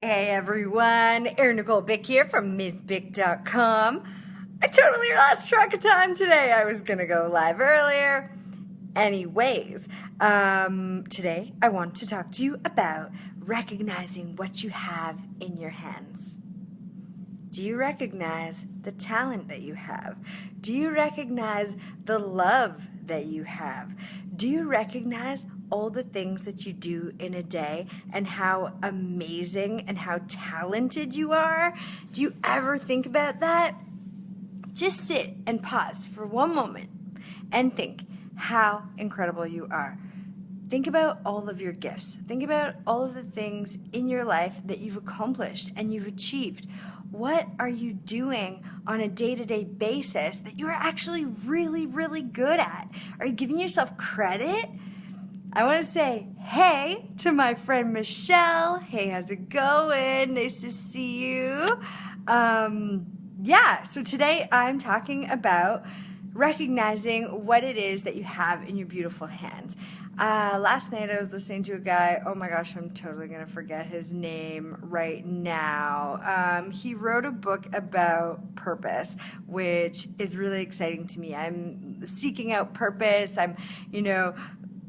Hey everyone, Erin Nicole Bick here from MsBick.com. I totally lost track of time today. I was gonna go live earlier. Anyways, today I want to talk to you about recognizing what you have in your hands. Do you recognize the talent that you have? Do you recognize the love that you have? Do you recognize all the things that you do in a day and how amazing and how talented you are? Do you ever think about that? Just sit and pause for one moment and think how incredible you are. Think about all of your gifts. Think about all of the things in your life that you've accomplished and you've achieved. What are you doing on a day-to-day basis that you are actually really, really good at? Are you giving yourself credit? I want to say hey to my friend Michelle. Hey, how's it going? Nice to see you. So today I'm talking about recognizing what it is that you have in your beautiful hands. Last night I was listening to a guy, oh my gosh, I'm totally going to forget his name right now. He wrote a book about purpose, which is really exciting to me. I'm seeking out purpose.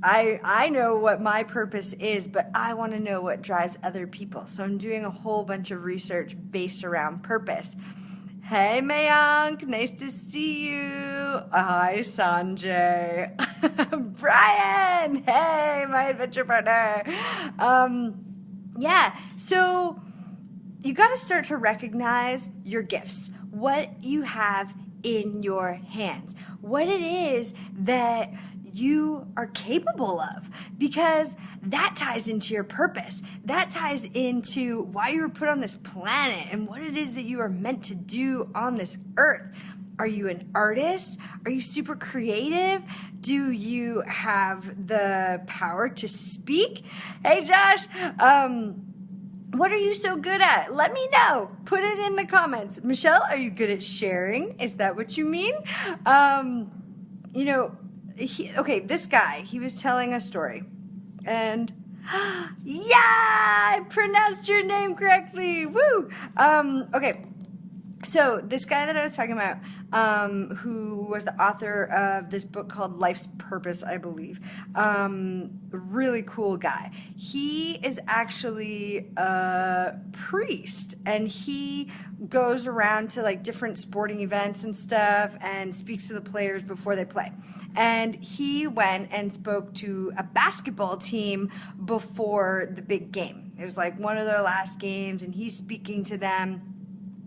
I know what my purpose is, but I want to know what drives other people. So I'm doing a whole bunch of research based around purpose. Hey Mayank, nice to see you. Hi Sanjay. Brian, hey, my adventure partner. So you got to start to recognize your gifts, what you have in your hands, what it is that you are capable of, because that ties into your purpose. That ties into why you were put on this planet and what it is that you are meant to do on this earth. Are you an artist? Are you super creative? Do you have the power to speak? Hey Josh, what are you so good at? Let me know. Put it in the comments. Michelle, are you good at sharing? Is that what you mean? This guy, he was telling a story, and yeah, I pronounced your name correctly. Woo! So this guy that I was talking about, who was the author of this book called Life's Purpose, I believe, really cool guy. He is actually a priest, and he goes around to like different sporting events and stuff and speaks to the players before they play. And he went and spoke to a basketball team before the big game. It was like one of their last games, and he's speaking to them.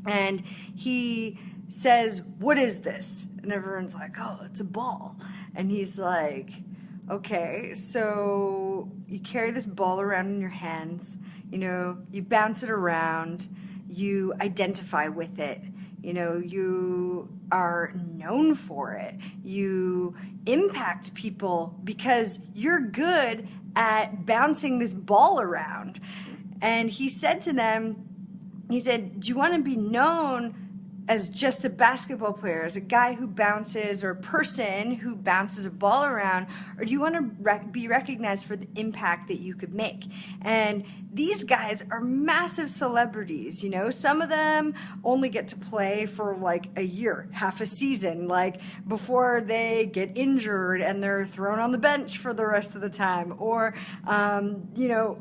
And he says, "What is this?" And everyone's like, "Oh, it's a ball." And he's like, "Okay, so you carry this ball around in your hands, you bounce it around, you identify with it, you are known for it, you impact people because you're good at bouncing this ball around." And he said to them, he said, "Do you want to be known as just a basketball player, as a guy who bounces, or a person who bounces a ball around, or do you want to be recognized for the impact that you could make?" And these guys are massive celebrities, Some of them only get to play for like a year, half a season, like before they get injured and they're thrown on the bench for the rest of the time. Or,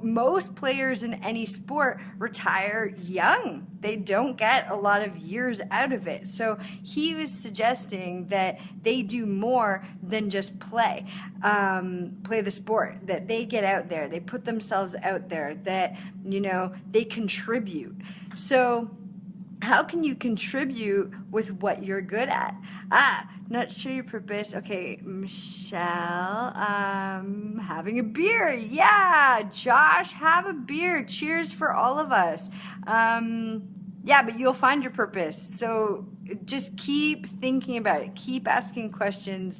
most players in any sport retire young. They don't get a lot of years out of it. So he was suggesting that they do more than just play the sport, that they get out there, they put themselves out there, that, they contribute. So how can you contribute with what you're good at? Not sure your purpose. Okay, Michelle, having a beer. Yeah, Josh, have a beer. Cheers for all of us. But you'll find your purpose. So just keep thinking about it. Keep asking questions,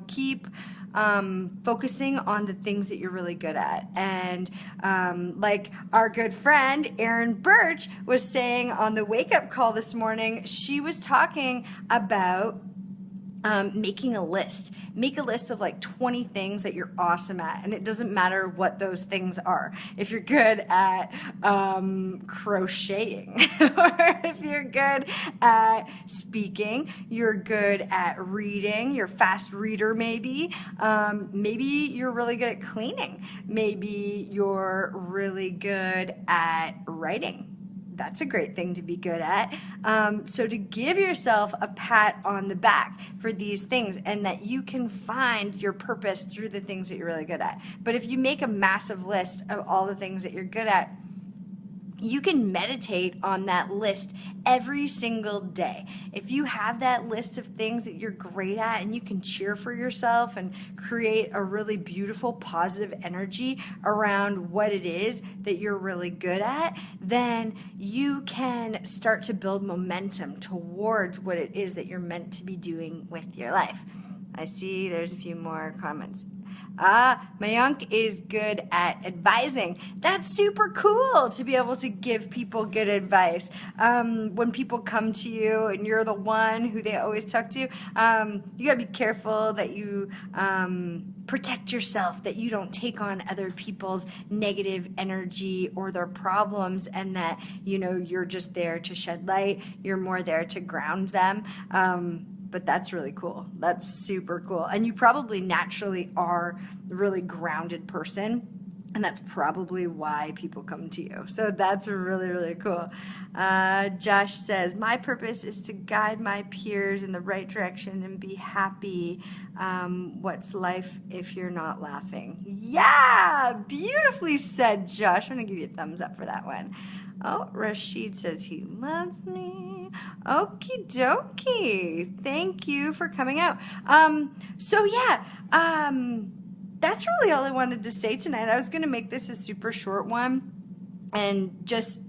keep focusing on the things that you're really good at. And like our good friend Erin Birch was saying on the wake up call this morning, she was talking about making a list. Make a list of like 20 things that you're awesome at, and it doesn't matter what those things are. If you're good at crocheting, or if you're good at speaking, you're good at reading, you're a fast reader maybe. Maybe you're really good at cleaning. Maybe you're really good at writing. That's a great thing to be good at. So to give yourself a pat on the back for these things, and that you can find your purpose through the things that you're really good at. But if you make a massive list of all the things that you're good at, you can meditate on that list every single day. If you have that list of things that you're great at, and you can cheer for yourself and create a really beautiful, positive energy around what it is that you're really good at, then you can start to build momentum towards what it is that you're meant to be doing with your life. I see there's a few more comments. Mayank is good at advising. That's super cool to be able to give people good advice. When people come to you and you're the one who they always talk to, you gotta be careful that you protect yourself, that you don't take on other people's negative energy or their problems, and that, you're just there to shed light. You're more there to ground them. But that's really cool. That's super cool. And you probably naturally are a really grounded person, and that's probably why people come to you. So that's really, really cool. Josh says, my purpose is to guide my peers in the right direction and be happy. What's life if you're not laughing? Yeah, beautifully said, Josh. I'm going to give you a thumbs up for that one. Oh, Rashid says he loves me. Okie dokie. Thank you for coming out. That's really all I wanted to say tonight. I was going to make this a super short one and just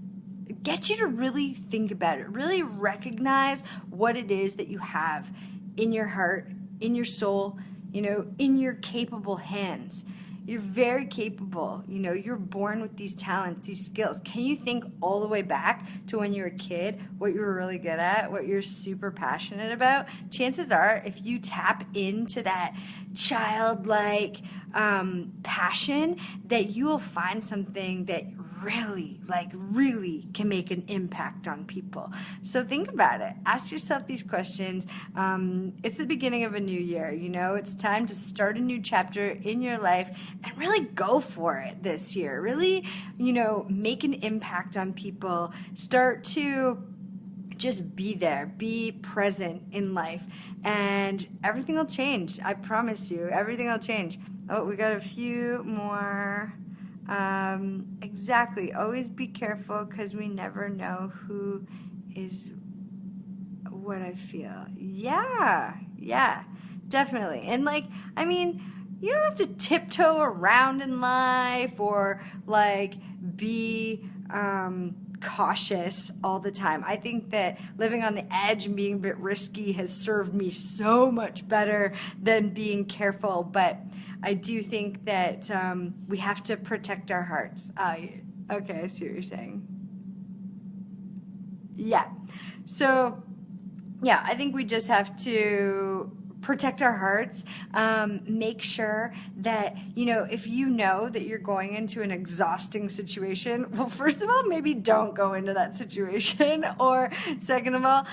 get you to really think about it. Really recognize what it is that you have in your heart, in your soul, in your capable hands. You're very capable. You're born with these talents, these skills. Can you think all the way back to when you were a kid, what you were really good at, what you're super passionate about? Chances are, if you tap into that childlike passion, that you will find something that really can make an impact on people. So think about it. Ask yourself these questions. It's the beginning of a new year. It's time to start a new chapter in your life and really go for it this year. Really, make an impact on people. Start to just be there, be present in life, and everything will change. I promise you, everything will change. Oh, we got a few more. Exactly. Always be careful, because we never know who is what I feel. Yeah, definitely. And you don't have to tiptoe around in life or be cautious all the time. I think that living on the edge and being a bit risky has served me so much better than being careful. But I do think that we have to protect our hearts. Okay, I see what you're saying. Yeah. So, yeah, I think we just have to protect our hearts. Make sure that, if you know that you're going into an exhausting situation, well, first of all, maybe don't go into that situation. Or second of all,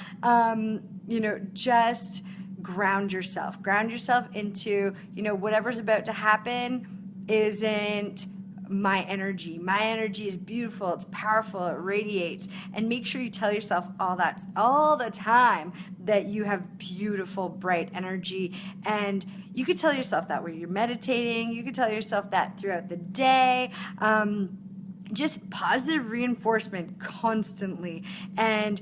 just ground yourself into, whatever's about to happen isn't my energy. My energy is beautiful, it's powerful, it radiates. And make sure you tell yourself all the time that you have beautiful, bright energy. And you could tell yourself that when you're meditating, you could tell yourself that throughout the day. Just positive reinforcement constantly. And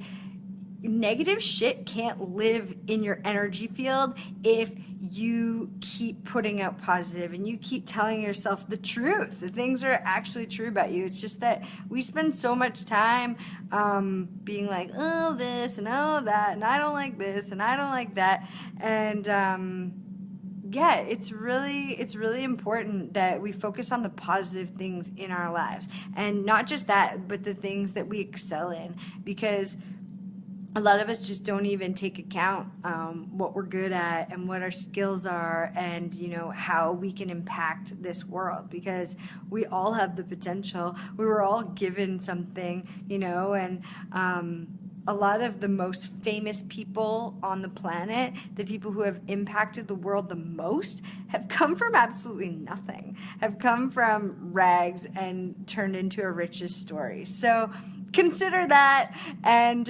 negative shit can't live in your energy field if you keep putting out positive and you keep telling yourself the truth. The things are actually true about you. It's just that we spend so much time being like, oh, this and oh, that, and I don't like this and I don't like that. And it's really important that we focus on the positive things in our lives. And not just that, but the things that we excel in. Because a lot of us just don't even take account what we're good at and what our skills are, and how we can impact this world, because we all have the potential. We were all given something, and a lot of the most famous people on the planet, the people who have impacted the world the most, have come from absolutely nothing, have come from rags and turned into a riches story. So consider that, and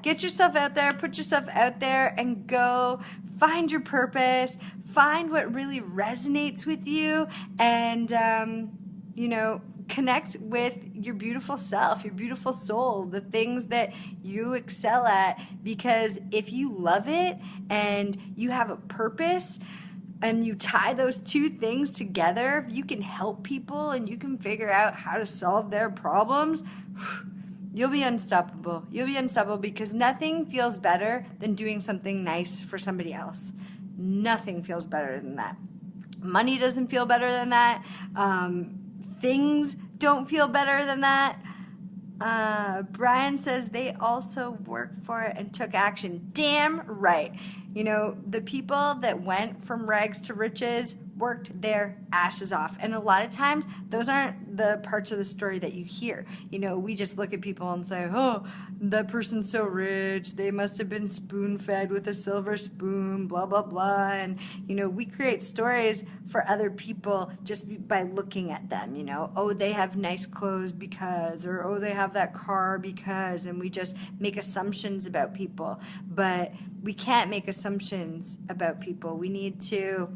get yourself out there, put yourself out there, and go find your purpose, find what really resonates with you, and connect with your beautiful self, your beautiful soul, the things that you excel at. Because if you love it and you have a purpose, and you tie those two things together, if you can help people and you can figure out how to solve their problems, you'll be unstoppable. You'll be unstoppable, because nothing feels better than doing something nice for somebody else. Nothing feels better than that. Money doesn't feel better than that. Things don't feel better than that. Brian says they also worked for it and took action. Damn right. The people that went from rags to riches worked their asses off. And a lot of times, those aren't the parts of the story that you hear. We just look at people and say, oh, that person's so rich, they must have been spoon-fed with a silver spoon, blah, blah, blah. And, we create stories for other people just by looking at them, oh, they have nice clothes because, or oh, they have that car because, and we just make assumptions about people. But we can't make assumptions about people. We need to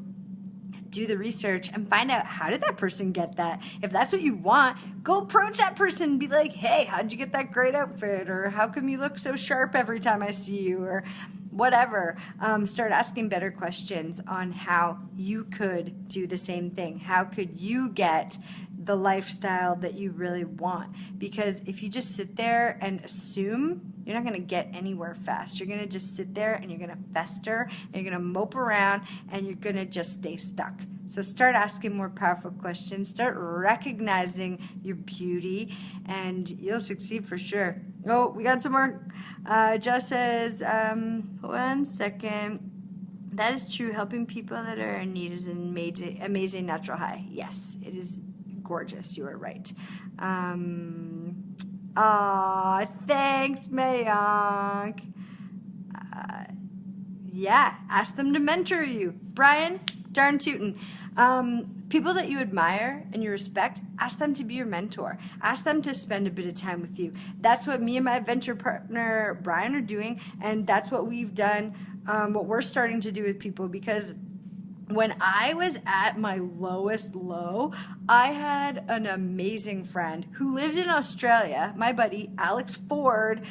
do the research and find out, how did that person get that? If that's what you want, go approach that person and be like, hey, how'd you get that great outfit? Or how come you look so sharp every time I see you? Or whatever. Start asking better questions on how you could do the same thing. How could you get the lifestyle that you really want? Because if you just sit there and assume, you're not going to get anywhere fast. You're going to just sit there and you're going to fester and you're going to mope around and you're going to just stay stuck. So start asking more powerful questions. Start recognizing your beauty, and you'll succeed for sure. Oh, we got some more. Jess says, 1 second. That is true. Helping people that are in need is an amazing natural high. Yes, it is gorgeous. You are right. Thanks, Mayank. Ask them to mentor you. Brian, darn tootin'. People that you admire and you respect, ask them to be your mentor. Ask them to spend a bit of time with you. That's what me and my venture partner, Brian, are doing, and that's what we've done, what we're starting to do with people. Because when I was at my lowest low, I had an amazing friend who lived in Australia, my buddy Alex Ford,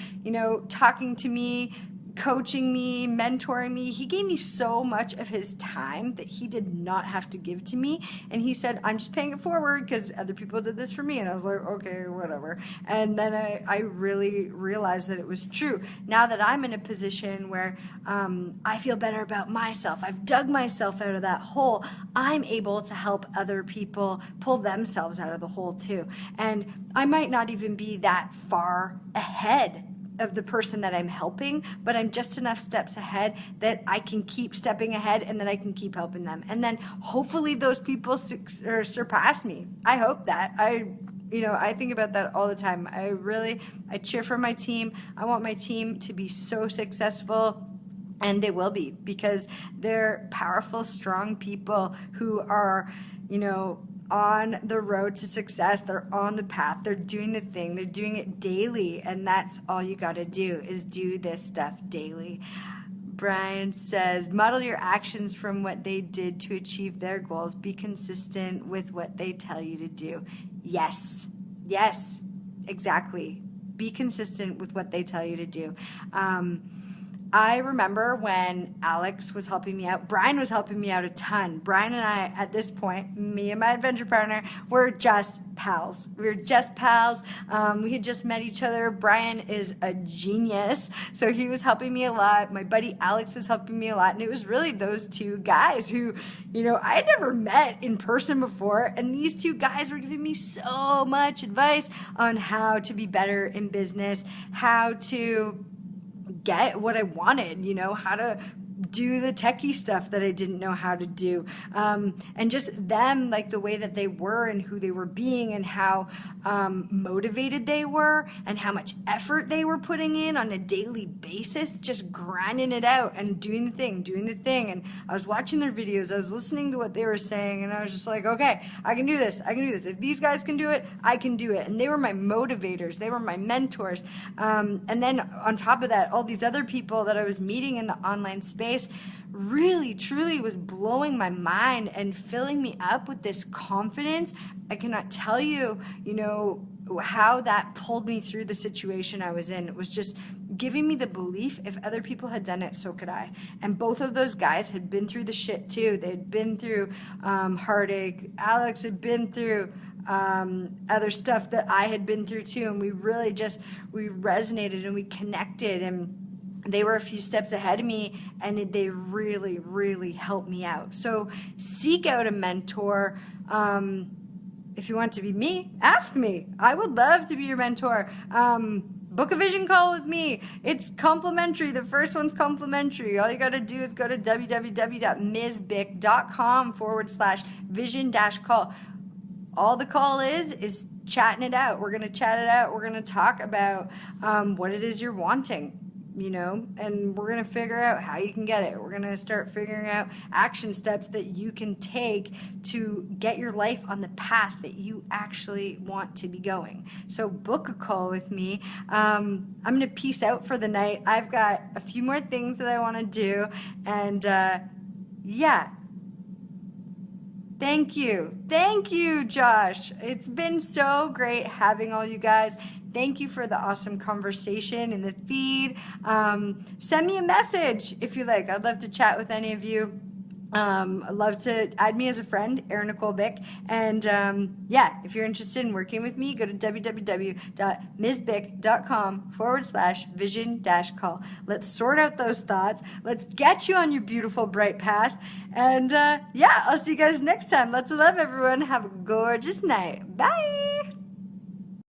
talking to me, coaching me, mentoring me. He gave me so much of his time that he did not have to give to me. And he said, I'm just paying it forward because other people did this for me. And I was like, okay, whatever. And then I really realized that it was true. Now that I'm in a position where I feel better about myself, I've dug myself out of that hole, I'm able to help other people pull themselves out of the hole too. And I might not even be that far ahead of the person that I'm helping, but I'm just enough steps ahead that I can keep stepping ahead, and then I can keep helping them. And then hopefully those people surpass me. I hope that. I think about that all the time. I cheer for my team. I want my team to be so successful. And they will be, because they're powerful, strong people who are, on the road to success. They're on the path. They're doing the thing. They're doing it daily. And that's all you got to do, is do this stuff daily. Brian says, model your actions from what they did to achieve their goals. Be consistent with what they tell you to do. Yes, exactly. Be consistent with what they tell you to do. I remember when Alex was helping me out, Brian was helping me out a ton. Brian and I, at this point, me and my adventure partner, were just pals. We were just pals. We had just met each other. Brian is a genius, so he was helping me a lot. My buddy Alex was helping me a lot, and it was really those two guys who, I had never met in person before, and these two guys were giving me so much advice on how to be better in business, how to get what I wanted, you know, how to do the techie stuff that I didn't know how to do. And just them, like the way that they were and who they were being and how motivated they were and how much effort they were putting in on a daily basis, just grinding it out and doing the thing. And I was watching their videos, I was listening to what they were saying, and I was just like, okay, I can do this. If these guys can do it, I can do it. And they were my motivators. They were my mentors. And then on top of that, all these other people that I was meeting in the online space really, truly was blowing my mind and filling me up with this confidence. I cannot tell you, you know, how that pulled me through the situation I was in. It was just giving me the belief if other people had done it, so could I. And both of those guys had been through the shit too. They'd been through heartache. Alex had been through other stuff that I had been through too. And we really just, we resonated and we connected, and they were a few steps ahead of me, and they really, really helped me out. So seek out a mentor. If you want to be me, ask me. I would love to be your mentor. Book a vision call with me. It's complimentary. The first one's complimentary. All you got to do is go to www.msbick.com/vision-call. All the call is chatting it out. We're going to chat it out. We're going to talk about what it is you're wanting, you know, and we're going to figure out how you can get it. We're going to start figuring out action steps that you can take to get your life on the path that you actually want to be going. So book a call with me. I'm going to peace out for the night. I've got a few more things that I want to do, and yeah. Thank you, Josh. It's been so great having all you guys. Thank you for the awesome conversation in the feed. Send me a message if you like. I'd love to chat with any of you. I'd love to add me as a friend, Erin Nicole Bick. And yeah, if you're interested in working with me, go to www.msbick.com/vision-call. Let's sort out those thoughts. Let's get you on your beautiful, bright path. And yeah, I'll see you guys next time. Lots of love, everyone. Have a gorgeous night. Bye.